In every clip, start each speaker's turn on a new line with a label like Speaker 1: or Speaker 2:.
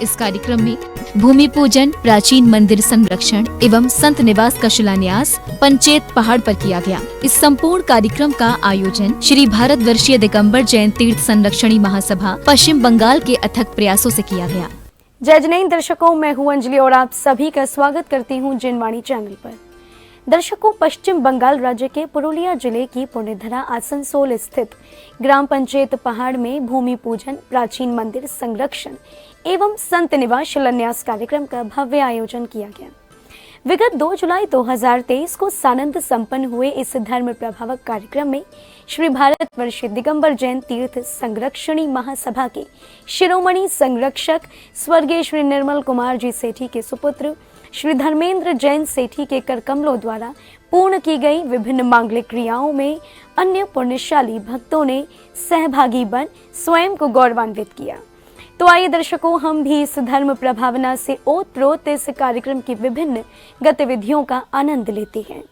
Speaker 1: इस कार्यक्रम में भूमि पूजन, प्राचीन मंदिर संरक्षण एवं संत निवास का शिलान्यास पंचेत पहाड़ पर किया गया। इस संपूर्ण कार्यक्रम का आयोजन श्री भारतवर्षीय दिगंबर जैन तीर्थ संरक्षणी महासभा पश्चिम बंगाल के अथक प्रयासों से किया गया।
Speaker 2: जय जैन दर्शकों, मैं हूं अंजलि और आप सभी का स्वागत करती हूं जैनवाणी चैनल पर। दर्शकों, पश्चिम बंगाल राज्य के पुरुलिया जिले की पुण्यधरा आसनसोल स्थित ग्राम पंचायत पहाड़ में भूमि पूजन, प्राचीन मंदिर संरक्षण एवं संत निवास शिलान्यास कार्यक्रम का भव्य आयोजन किया गया। विगत 2 जुलाई 2023 को सानंद संपन्न हुए इस धर्म प्रभावक कार्यक्रम में श्री भारतवर्षीय दिगंबर जैन तीर्थ संरक्षणी महासभा के शिरोमणि संरक्षक स्वर्गीय श्री निर्मल कुमार जी सेठी के सुपुत्र श्री धर्मेंद्र जैन सेठी के कर कमलों द्वारा पूर्ण की गई विभिन्न मांगलिक क्रियाओं में अन्य पुण्यशाली भक्तों ने सहभागी बन स्वयं को गौरवान्वित किया। तो आइए दर्शकों, हम भी इस धर्म प्रभावना से ओतप्रोत इस कार्यक्रम की विभिन्न गतिविधियों का आनंद लेते हैं।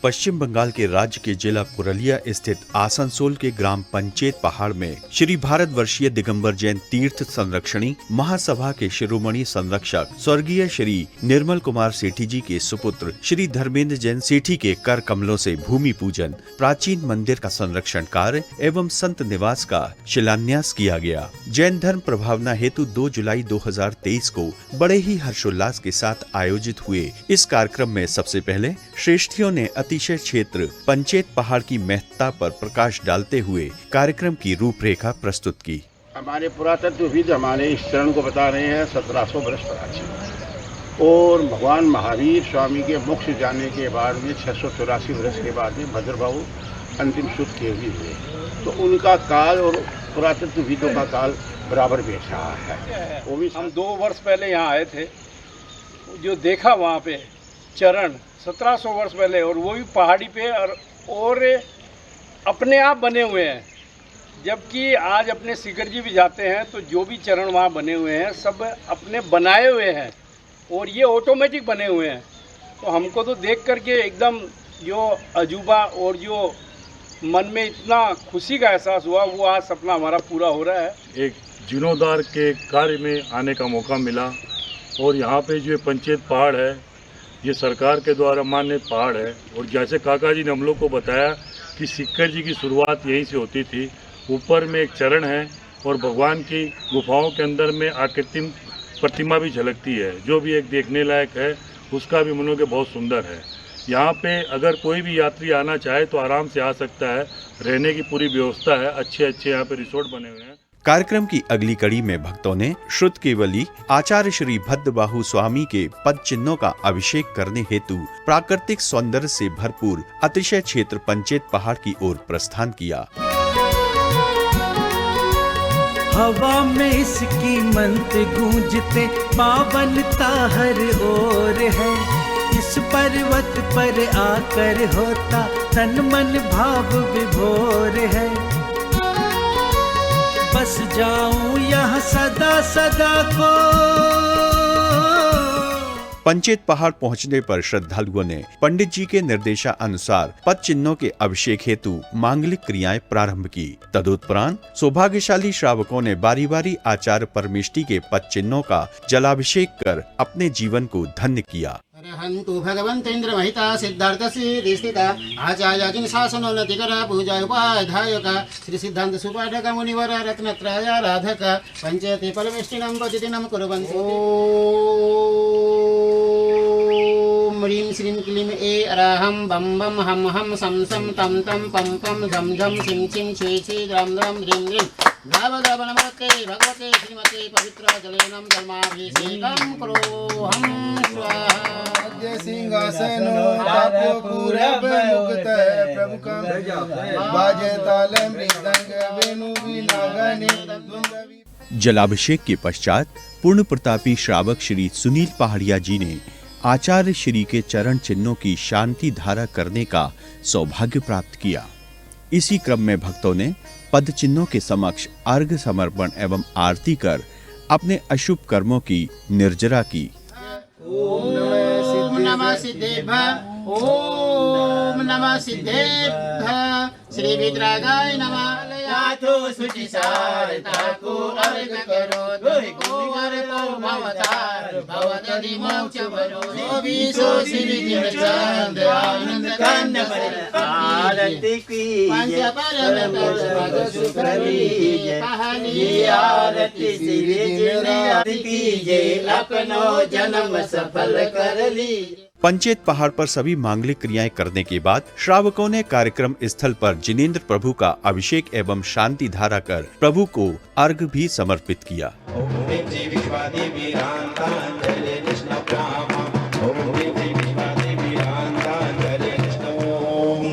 Speaker 3: पश्चिम बंगाल के राज्य के जिला पुरुलिया स्थित आसनसोल के ग्राम पंचायत पहाड़ में श्री भारतवर्षीय दिगंबर जैन तीर्थ संरक्षणी महासभा के शिरोमणि संरक्षक स्वर्गीय श्री निर्मल कुमार सेठी जी के सुपुत्र श्री धर्मेंद्र जैन सेठी के कर कमलों से भूमि पूजन, प्राचीन मंदिर का संरक्षण कार्य एवं संत निवास का शिलान्यास किया गया। जैन धर्म प्रभावना हेतु 2 जुलाई 2023 को बड़े ही हर्षोल्लास के साथ आयोजित हुए इस कार्यक्रम में सबसे पहले श्रेष्ठियों ने अतिशय क्षेत्र पंचायत पहाड़ की महत्ता पर प्रकाश डालते हुए कार्यक्रम की रूपरेखा प्रस्तुत की।
Speaker 4: हमारे पुरातत्वविद हमारे इस चरण को बता रहे हैं 1700 वर्ष प्राचीन, और भगवान महावीर स्वामी के मोक्ष जाने के बाद में 684 वर्ष के बाद में भद्रबाहु अंतिम सुध किए हुए, तो उनका काल और पुरातत्वविदों का काल बराबर बैठ रहा है। वो भी
Speaker 5: हम 2 वर्ष पहले यहाँ आए थे, जो देखा वहाँ पे चरण 1700 वर्ष पहले, और वो भी पहाड़ी पे और अपने आप बने हुए हैं। जबकि आज अपने शिखर जी भी जाते हैं तो जो भी चरण वहाँ बने हुए हैं सब अपने बनाए हुए हैं और ये ऑटोमेटिक बने हुए हैं। तो हमको तो देख करके एकदम जो अजूबा और जो मन में इतना खुशी का एहसास हुआ, वो आज सपना हमारा पूरा हो रहा है।
Speaker 6: एक जीर्णोद्धार के कार्य में आने का मौका मिला, और यहाँ पे जो पंचायत पहाड़ है ये सरकार के द्वारा मान्य पहाड़ है। और जैसे काका जी ने हम लोग को बताया कि शिखर जी की शुरुआत यहीं से होती थी। ऊपर में एक चरण है और भगवान की गुफाओं के अंदर में आकृतिम प्रतिमा भी झलकती है, जो भी एक देखने लायक है। उसका भी मनोगे बहुत सुंदर है। यहाँ पे अगर कोई भी यात्री आना चाहे तो आराम से आ सकता है। रहने की पूरी व्यवस्था है, अच्छे यहाँ पे रिसोर्ट बने हुए हैं।
Speaker 3: कार्यक्रम की अगली कड़ी में भक्तों ने श्रुत केवली आचार्य श्री भद्रबाहु स्वामी के पद चिन्हों का अभिषेक करने हेतु प्राकृतिक सौंदर्य से भरपूर अतिशय क्षेत्र पंचायत पहाड़ की ओर प्रस्थान किया।
Speaker 7: हवा में इसकी मंत्र गूंजते, पावनता हर ओर है। इस पर्वत पर आकर होता तन मन भाव विभोर है। बस जाऊं यहाँ सदा सदा को।
Speaker 3: पंचायत पहाड़ पहुंचने पर श्रद्धालुओं ने पंडित जी के निर्देशानुसार पद चिन्हों के अभिषेक हेतु मांगलिक क्रियाएं प्रारंभ की। तदुपरांत सौभाग्यशाली श्रावकों ने बारी बारी आचार्य परमेष्टि के पद चिन्हों का जलाभिषेक कर अपने जीवन को धन्य किया।
Speaker 8: हन्तु भगवन्तेन्द्र महिता सिद्धार्थ सिद्धिस्थिता आचार्य शासनोन्नतिकर पूजा उपाध्यायक श्री सिद्धांत सुपाठक मुनिवर रत्नत्रय राधक पंचायते परमेष्टिनं प्रतिदिनं कुर्वन्तु। ओम ह्रीं श्रीं क्लीं ए अराहं बम बम हम हम सम सम तम तम पम पम झम झम सिं सिं छे छे द्रम द्रम ह्रीं ह्रीं धाव धाव नमस्ते भगवते श्रीमते पवित्र जलेनं धर्माभिषेकं करोऽहं स्वाहा।
Speaker 9: सिंहासनो ताप्यो पूरब मुक्त प्रमुखं बाजे ताल मृदंग वेणु वीणा गणे।
Speaker 3: जलाभिषेक के पश्चात पूर्ण प्रतापी श्रावक श्री सुनील पहाड़िया जी ने आचार्य श्री के चरण चिन्हों की शांति धारा करने का सौभाग्य प्राप्त किया। इसी क्रम में भक्तों ने पद चिन्हों के समक्ष अर्घ्य समर्पण एवं आरती कर अपने अशुभ कर्मों की निर्जरा की।
Speaker 8: ओम नमः सिद्धेभ्यः। ओम नमः सिद्धेभ्यः श्री वितरागाय नमः याथो सुचिसारता को अर्घ करो को अर्पो भवतार भवदधि मोक्ष वरो सो श्री चंद आनंद कंद आरती की पंच परम पद सुख लीजिए पहली आरती श्री जी कीजिए अपनो जन्म सफल कर लीजिए।
Speaker 3: पंचेत पहाड़ पर सभी मांगलिक क्रियाएं करने के बाद श्रावकों ने कार्यक्रम स्थल पर जिनेंद्र प्रभु का अभिषेक एवं शांति धारा कर प्रभु को अर्घ भी समर्पित किया।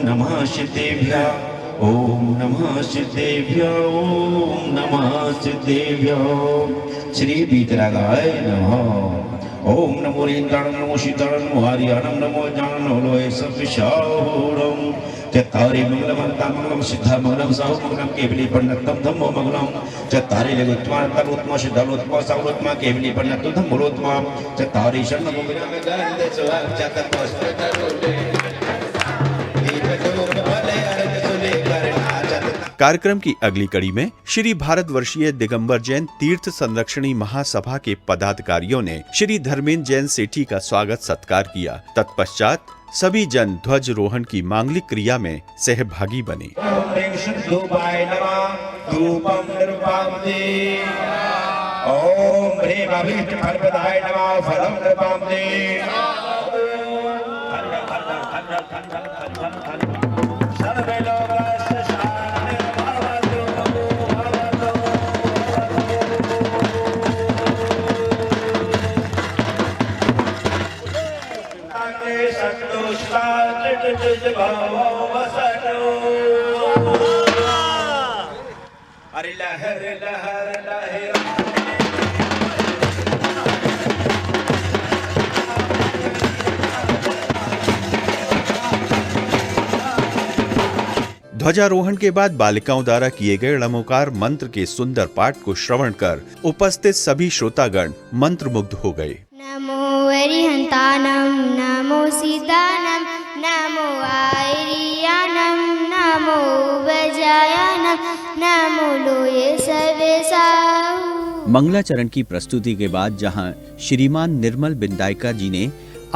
Speaker 10: नमः सिद्धेभ्यः ओम नमः सिद्धेभ्यः ओम नमः सिद्धेभ्यः श्री वितरागाय नमः ओम नमो इंद्राणं नमो शीतलं नमो हरियाणं नमो ज्ञानं नमो लोहे सविशारं चत्तारि मंगलमन्तं मंगलं सिद्धं मंगलं साहुमंगलं केवली पन्नतं धम्मो मंगलं चत्तारि लघुत्तमान्तं उत्तम सिद्धलोत्तम साहुत्तम केवली पन्नतं धम्मोत्तम चत्तारि शरणं मंगलं गन्धे सुवाच्यतपस्त्रतरुले दीपजो भले अर्घ सुले करना।
Speaker 3: कार्यक्रम की अगली कड़ी में श्री भारतवर्षीय दिगंबर जैन तीर्थ संरक्षणी महासभा के पदाधिकारियों ने श्री धर्मेंद्र जैन सेठी का स्वागत सत्कार किया। तत्पश्चात सभी जन ध्वजारोहण की मांगलिक क्रिया में सहभागी बने।
Speaker 10: अरे लहर लहर लहर
Speaker 3: ध्वजारोहण के बाद बालिकाओं द्वारा किए गए णमोकार मंत्र के सुंदर पाठ को श्रवण कर उपस्थित सभी श्रोतागण मंत्रमुग्ध हो गए।
Speaker 11: नमो वरिहंतानम नमो सीतानम नमो आयरियानम नमो वजायानम नमो लोये सर्वेसाहु।
Speaker 3: मंगलाचरण की प्रस्तुति के बाद जहां श्रीमान निर्मल बिंदायका जी ने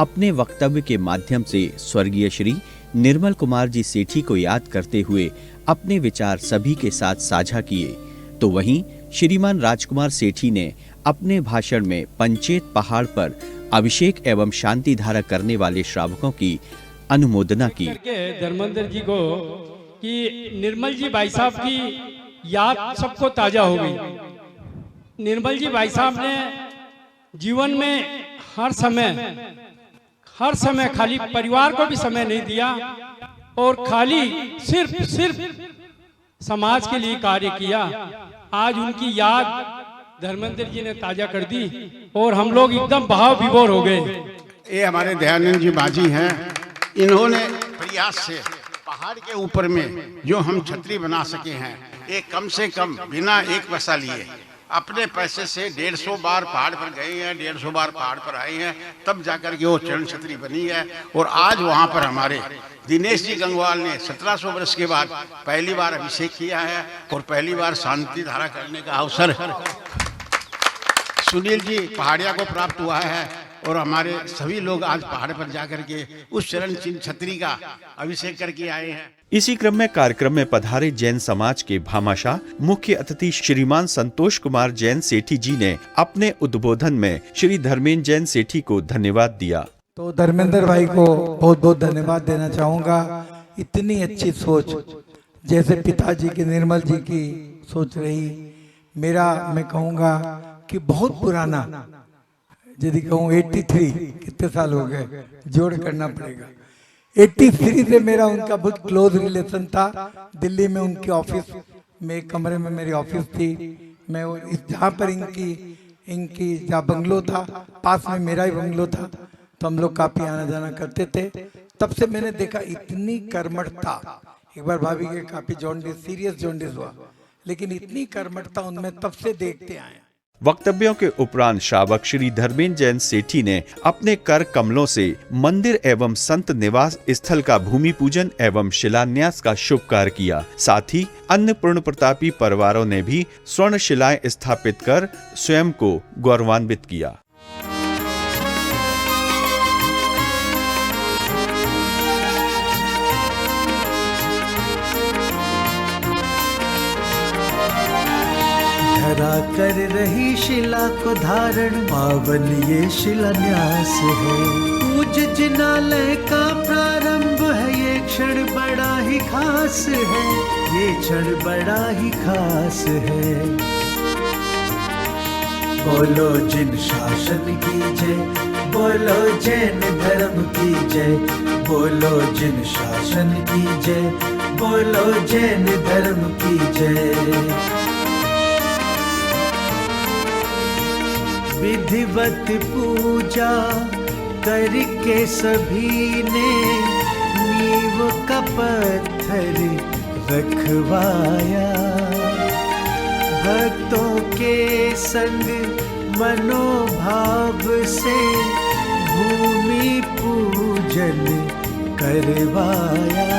Speaker 3: अपने वक्तव्य के माध्यम से स्वर्गीय श्री निर्मल कुमार जी सेठी को याद करते हुए अपने विचार सभी के साथ साझा किए, तो वहीं श्रीमान राजकुमार सेठी ने अपने भाषण में पंचेत पहाड़ पर अभिषेक एवं शांति धारा करने वाले श्रावकों की अनुमोदना की।
Speaker 5: धर्मेंद्र जी को कि निर्मल जी भाई साहब की याद सबको ताजा हो गई। निर्मल जी भाई साहब ने जीवन में हर समय खाली परिवार को भी समय नहीं दिया और खाली सिर्फ समाज के लिए कार्य किया। आज उनकी याद धर्मेंद्र जी ने ताजा कर दी और हम लोग एकदम भाव विभोर हो गए।
Speaker 4: ये हमारे दयानंद जी बाजी हैं, इन्होंने प्रयास से पहाड़ के ऊपर में जो हम छतरी बना सके हैं, ये कम से कम बिना एक पैसा लिए अपने पैसे से 150 बार पहाड़ पर गए हैं, 150 बार पहाड़ पर आए हैं, तब जाकर के वो चरण छतरी बनी है। और आज वहाँ पर हमारे दिनेश जी गंगवाल ने 1700 वर्ष के बाद पहली बार अभिषेक किया है और पहली बार शांति धारा करने का अवसर सुनील जी पहाड़िया को प्राप्त हुआ है। और हमारे सभी लोग आज पहाड़ पर जाकर के उस चरण चिन्ह छतरी का अभिषेक करके आए हैं।
Speaker 3: इसी क्रम में कार्यक्रम में पधारे जैन समाज के भामाशाह मुख्य अतिथि श्रीमान संतोष कुमार जैन सेठी जी ने अपने उद्बोधन में श्री धर्मेंद्र जैन सेठी को धन्यवाद दिया।
Speaker 12: तो धर्मेंद्र भाई को बहुत बहुत धन्यवाद देना चाहूँगा। इतनी अच्छी सोच जैसे पिताजी की निर्मल जी की सोच रही, मेरा मैं कहूँगा कि बहुत पुराना, यदि कहूँ 83 कितने साल हो गए जोड़ करना पड़ेगा, 83 से मेरा उनका बहुत क्लोज रिलेशन था। दिल्ली में उनके ऑफिस में एक कमरे में मेरी ऑफिस थी, मैं जहाँ पर इनकी जहाँ बंगलो था पास में मेरा ही बंगलो था, तो हम लोग काफ़ी आना जाना करते थे। तब से मैंने देखा इतनी कर्मठता, एक बार भाभी के काफ़ी जॉन्डिस सीरियस जॉन्डिस हुआ, लेकिन इतनी कर्मठता उनमें तब से देखते आए।
Speaker 3: वक्तव्यों के उपरांत श्रावक श्री धर्मेंद्र जैन सेठी ने अपने कर कमलों से मंदिर एवं संत निवास स्थल का भूमि पूजन एवं शिलान्यास का शुभ कार्य किया। साथ ही अन्य पूर्ण प्रतापी परिवारों ने भी स्वर्ण शिलाएं स्थापित कर स्वयं को गौरवान्वित किया।
Speaker 7: धरा कर रही शिला को धारण पावन ये शिलान्यास है। पूज जिनालय का प्रारंभ है, ये क्षण बड़ा ही खास है, ये क्षण बड़ा ही खास है। बोलो जिन शासन की जय, बोलो जैन धर्म की जय, बोलो जिन शासन की जय, बोलो जैन धर्म की जय। विधिवत पूजा करके सभी ने नींव का पत्थर रखवाया। भक्तों के संग मनोभाव से भूमि पूजन करवाया।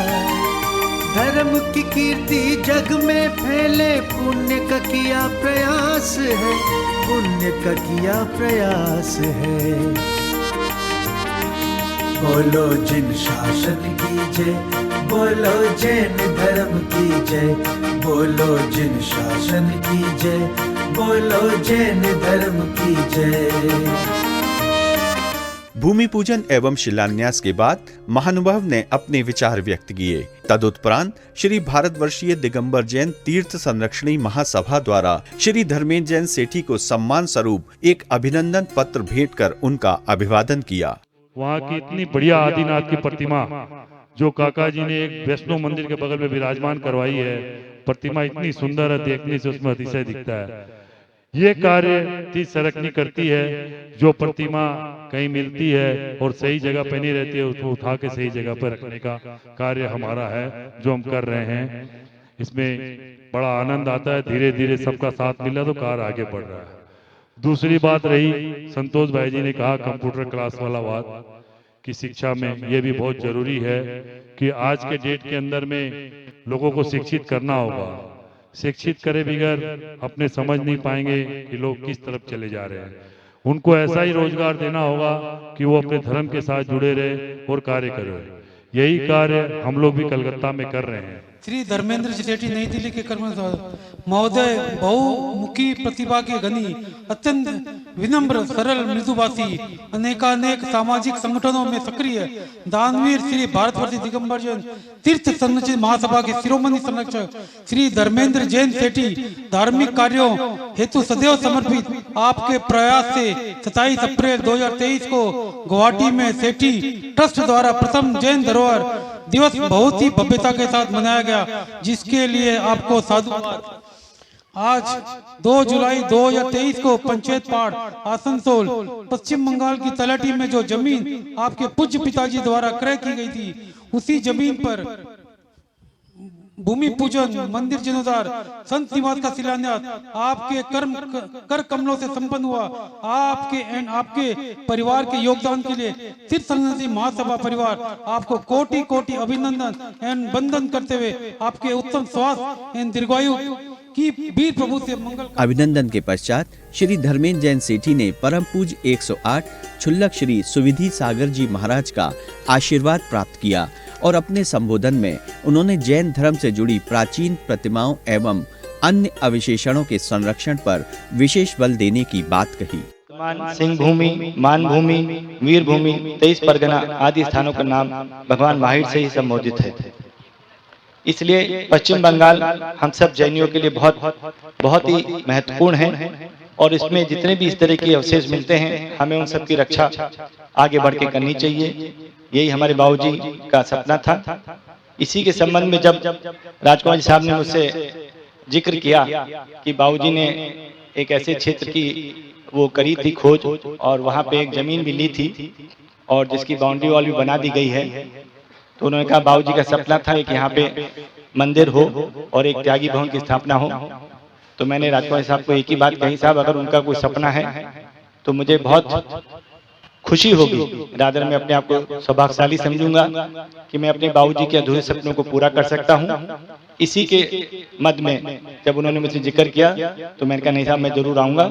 Speaker 7: धर्म की कीर्ति जग में फैले, पुण्य का किया प्रयास है, पुण्य का किया प्रयास है। बोलो जिन शासन की जय, बोलो जैन धर्म की जय, बोलो जिन शासन की जय, बोलो जैन धर्म की जय।
Speaker 3: भूमि पूजन एवं शिलान्यास के बाद महानुभाव ने अपने विचार व्यक्त किए। तदुपरांत श्री भारतवर्षीय दिगंबर जैन तीर्थ संरक्षणी महासभा द्वारा श्री धर्मेंद्र जैन सेठी को सम्मान स्वरूप एक अभिनंदन पत्र भेंट कर उनका अभिवादन किया।
Speaker 6: वहाँ की इतनी बढ़िया आदिनाथ की प्रतिमा जो काका जी ने एक वैष्णो मंदिर के बगल में विराजमान करवाई है, प्रतिमा इतनी सुंदर है, देखने से उसमें अतिशय दिखता है। ये कार्य इतनी सरकनी करती है, जो प्रतिमा कहीं मिलती है और सही जगह पे नहीं रहती है, उसको उठा के सही जगह पर रखने का कार्य हमारा है जो हम कर रहे हैं। इसमें बड़ा आनंद आता है, धीरे धीरे सबका साथ मिला तो कार्य आगे बढ़ रहा है। दूसरी बात रही, संतोष भाई जी ने कहा कंप्यूटर क्लास वाला बात की शिक्षा में ये भी बहुत जरूरी है कि आज के डेट के अंदर में लोगों को शिक्षित करना होगा। शिक्षित करे बगैर अपने समझ नहीं पाएंगे कि लोग किस तरफ चले जा रहे हैं। उनको ऐसा ही रोजगार देना होगा कि वो अपने धर्म के साथ जुड़े रहे और कार्य करें। यही कार्य हम लोग भी कलकत्ता में कर रहे हैं।
Speaker 13: श्री धर्मेंद्र सेठी नई दिल्ली के कर्म महोदय बहुमुखी प्रतिभा के धनी, अत्यंत विनम्र, सरल, मृदुभाषी, अनेकानेक सामाजिक संगठनों में सक्रिय, दानवीर श्री भारतवर्षीय दिगंबर जैन तीर्थ संरक्षण महासभा के शिरोमणि संरक्षक श्री धर्मेंद्र जैन सेठी धार्मिक कार्यों हेतु सदैव समर्पित आपके प्रयास से 27 अप्रैल 2023 को गुवाहाटी में सेठी ट्रस्ट द्वारा प्रथम जैन धरोहर दिवस बहुत ही भव्यता के साथ मनाया गया, जिसके लिए आपको साधुवाद। आज 2 जुलाई 2023 को पंचायत पहाड़ आसनसोल पश्चिम बंगाल की तलहटी में जो जमीन आपके पूज्य पिताजी द्वारा क्रय की गई थी, उसी जमीन पर भूमि पूजन, मंदिर जीर्णोद्धार, संत निवास का शिलान्यास आपके कर कमलों से संपन्न हुआ। आपके परिवार के योगदान के लिए तीर्थ संरक्षण महासभा परिवार आपको कोटि कोटि अभिनंदन एवं वंदन करते हुए आपके उत्तम स्वास्थ्य एवं दीर्घायु की वीर प्रभु से मंगल।
Speaker 3: अभिनंदन के पश्चात श्री धर्मेंद्र जैन सेठी ने परम पूज 108 छुल्लक श्री सुविधि सागर जी महाराज का आशीर्वाद प्राप्त किया और अपने संबोधन में उन्होंने जैन धर्म से जुड़ी प्राचीन प्रतिमाओं एवं अन्य अवशेषणों के संरक्षण पर विशेष बल देने की बात कही।
Speaker 14: सिंह भूमि, मान भूमि, वीर भूमि, 23 परगना आदि स्थानों का नाम भगवान महावीर से ही संबोधित है। इसलिए पश्चिम बंगाल हम सब जैनियों के लिए बहुत ही महत्वपूर्ण है और इसमें जितने भी इस तरह के अवशेष मिलते हैं, हमें उन सब की रक्षा आगे बढ़ के करनी चाहिए। यही हमारे बाबूजी का सपना था। इसी के संबंध में जब राजकुमार जी साहब ने मुझसे जिक्र किया कि बाबूजी ने एक ऐसे क्षेत्र की वो करी थी खोज और वहाँ पे एक जमीन भी ली थी और जिसकी बाउंड्री वॉल भी बना दी गई है, तो उन्होंने कहा बाबूजी का सपना था कि यहाँ पे मंदिर हो और एक त्यागी भवन की स्थापना हो। तो मैंने राजकुमार साहब को एक ही बात कही, साहब अगर उनका कोई सपना है तो मुझे बहुत खुशी होगी, रादर मैं अपने आप को सौभाग्यशाली समझूंगा कि मैं अपने बाबूजी के अधूरे सपनों को पूरा कर सकता हूं। इसी के मध्य में जब उन्होंने मुझसे जिक्र किया तो मैंने कहा नहीं साहब मैं जरूर आऊंगा,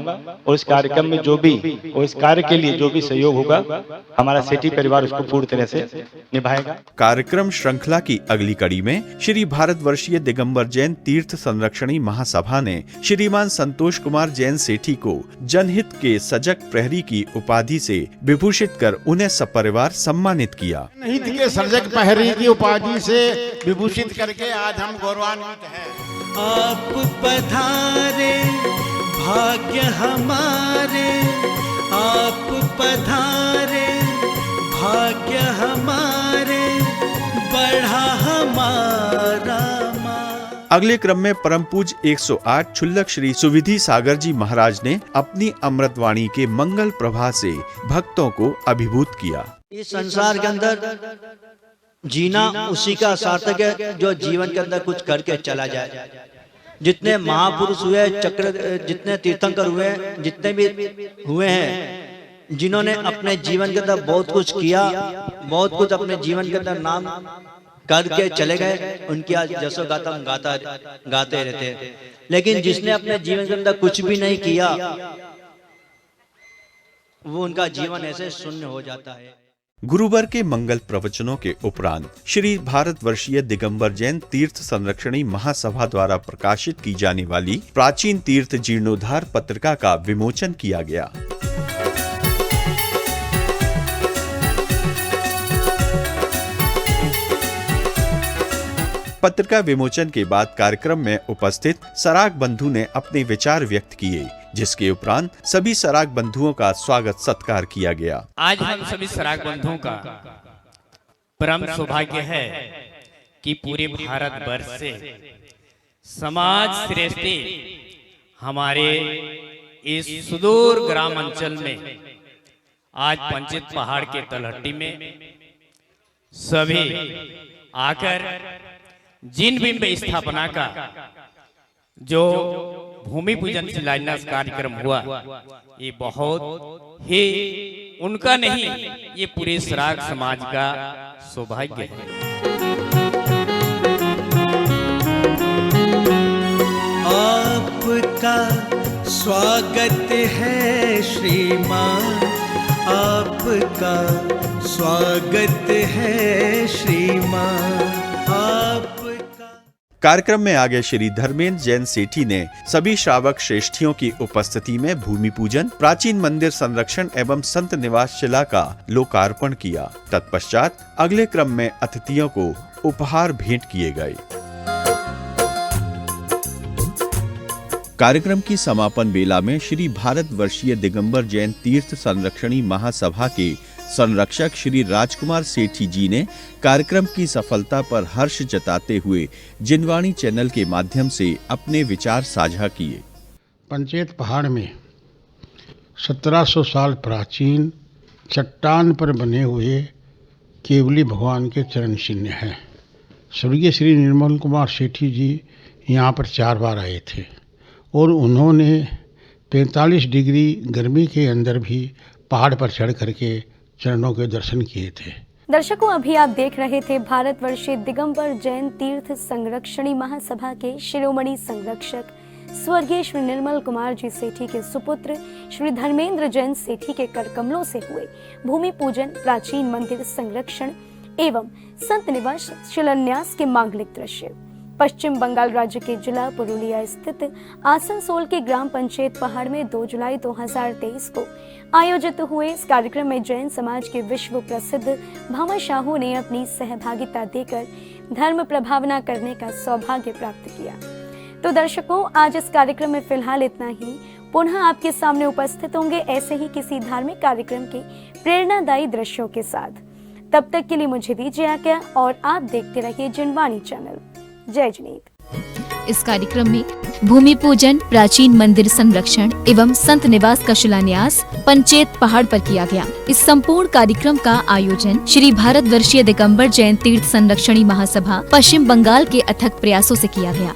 Speaker 14: और इस कार्यक्रम में जो भी और इस कार्य के लिए जो भी सहयोग होगा हमारा सेठी परिवार उसको पूरी तरह से निभाएगा।
Speaker 3: कार्यक्रम श्रृंखला की अगली कड़ी में श्री भारतवर्षीय दिगंबर जैन तीर्थ संरक्षणी महासभा ने श्रीमान संतोष कुमार जैन सेठी को जनहित के सजग प्रहरी की उपाधि से विभूषित कर उन्हें सपरिवार सम्मानित किया।
Speaker 4: हित के सर्जक प्रहरी की उपाधि से विभूषित करके आज हम गौरवान्वित हैं।
Speaker 7: आप पधारे भाग्य हमारे, आप पधारे भाग्य हमारे, बढ़ा हमारा
Speaker 3: अगले क्रम में परम पूज 108 छुल्लक श्री सुविधि सागर जी महाराज ने अपनी अमृतवाणी के मंगल प्रभा से भक्तों को अभिभूत किया।
Speaker 15: इस संसार के अंदर जीना उसी का सार्थक है जो जीवन के अंदर कुछ करके चला जाए। जितने महापुरुष हुए, चक्र जितने तीर्थंकर हुए, जितने भी हुए हैं, जिन्होंने अपने जीवन के अंदर बहुत कुछ किया, बहुत कुछ अपने जीवन के अंदर नाम करके चले गए, उनकी आज जसो गाथा हम गाते रहते हैं। लेकिन जिसने अपने जीवन के अंदर कुछ भी नहीं किया वो उनका जीवन ऐसे शून्य हो जाता है।
Speaker 3: गुरुवार के मंगल प्रवचनों के उपरांत श्री भारतवर्षीय दिगंबर जैन तीर्थ संरक्षणी महासभा द्वारा प्रकाशित की जाने वाली प्राचीन तीर्थ जीर्णोद्धार पत्रिका का विमोचन किया गया। पत्रिका विमोचन के बाद कार्यक्रम में उपस्थित सराग बंधु ने अपने विचार व्यक्त किए, जिसके उपरांत सभी सराग बंधुओं का स्वागत सत्कार किया गया।
Speaker 16: आज हम सभी सराग बंधुओं का परम सौभाग्य है कि पूरे भारत वर्ष से समाज श्रेष्ठी हमारे इस सुदूर ग्राम अंचल में आज पंचेत पहाड़ के तलहटी में सभी आकर जिन बिंब स्थापना का जो भूमि पूजन शिलान्यास कार्यक्रम हुआ, ये बहुत ही उनका नहीं, ये पूरे सराग समाज का सौभाग्य है।
Speaker 7: आपका स्वागत है श्रीमान, आपका स्वागत है श्रीमान।
Speaker 3: कार्यक्रम में आगे श्री धर्मेंद्र जैन सेठी ने सभी श्रावक श्रेष्ठियों की उपस्थिति में भूमि पूजन, प्राचीन मंदिर संरक्षण एवं संत निवास शिला का लोकार्पण किया। तत्पश्चात अगले क्रम में अतिथियों को उपहार भेंट किए गए। कार्यक्रम की समापन बेला में श्री भारतवर्षीय दिगंबर जैन तीर्थ संरक्षणी महासभा के संरक्षक श्री राजकुमार सेठी जी ने कार्यक्रम की सफलता पर हर्ष जताते हुए जिनवाणी चैनल के माध्यम से अपने विचार साझा किए।
Speaker 4: पंचेत पहाड़ में 1700 साल प्राचीन चट्टान पर बने हुए केवली भगवान के चरण चिन्ह हैं। स्वर्गीय श्री निर्मल कुमार सेठी जी यहाँ पर 4 बार आए थे और उन्होंने 45 डिग्री गर्मी के अंदर भी पहाड़ पर चढ़ करके चरणों के दर्शन किए थे।
Speaker 2: दर्शकों, अभी आप देख रहे थे भारतवर्षीय दिगंबर जैन तीर्थ संरक्षणी महासभा के शिरोमणि संरक्षक स्वर्गीय श्री निर्मल कुमार जी सेठी के सुपुत्र श्री धर्मेंद्र जैन सेठी के करकमलों से हुए भूमि पूजन, प्राचीन मंदिर संरक्षण एवं संत निवास शिलान्यास के मांगलिक दृश्य। पश्चिम बंगाल राज्य के जिला पुरुलिया स्थित आसनसोल के ग्राम पंचायत पहाड़ में 2 जुलाई 2023 को आयोजित हुए इस कार्यक्रम में जैन समाज के विश्व प्रसिद्ध भामा शाहू ने अपनी सहभागिता देकर धर्म प्रभावना करने का सौभाग्य प्राप्त किया। तो दर्शकों, आज इस कार्यक्रम में फिलहाल इतना ही। पुनः आपके सामने उपस्थित होंगे ऐसे ही किसी धार्मिक कार्यक्रम के प्रेरणादायी दृश्यों के साथ। तब तक के लिए मुझे दीजिए आज्ञा और आप देखते रहिए जिनवाणी चैनल। जय जनीत।
Speaker 1: इस कार्यक्रम में भूमि पूजन, प्राचीन मंदिर संरक्षण एवं संत निवास का शिलान्यास पंचेत पहाड़ पर किया गया। इस संपूर्ण कार्यक्रम का आयोजन श्री भारतवर्षीय दिगंबर जैन तीर्थ संरक्षणी महासभा पश्चिम बंगाल के अथक प्रयासों से किया गया।